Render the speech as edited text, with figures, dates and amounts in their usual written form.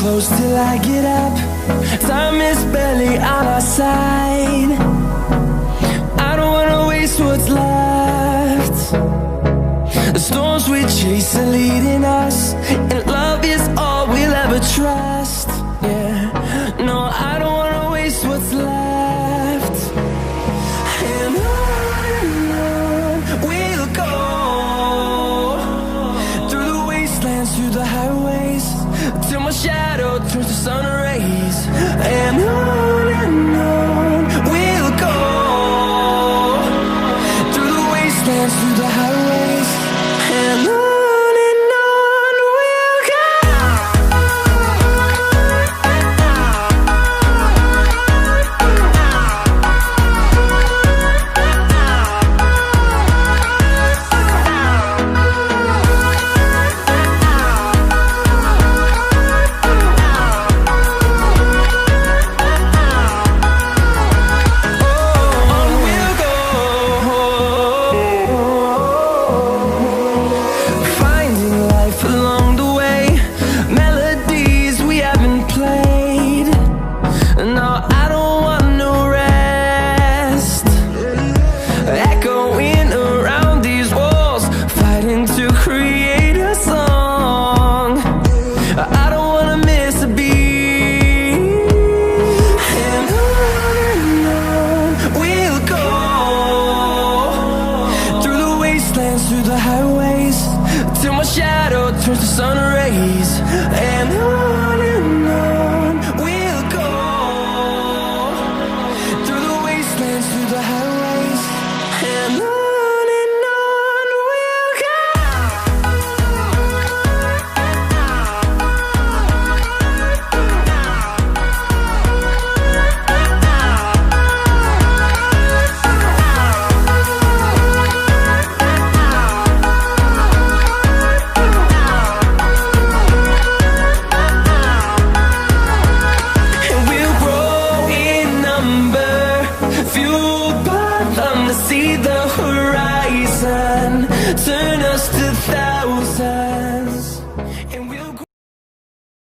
close till I get up. Time is barely on our side. I don't wanna waste what's left. The storms we chase are leading us, and love is all we'll ever trust. Yeah, no, I don't wanna waste what's left. And on we'll go, through the wastelands, through the highways, till my shadow turns to sun rays. And on we'll go, through the wastelands, through the highways, and on we'll go. Through the highways, till my shadow turns to sun rays. And on we'll go, through the wastelands, through the highways, and on we'll go. Fueled by them to see the horizon, turn us to thousands.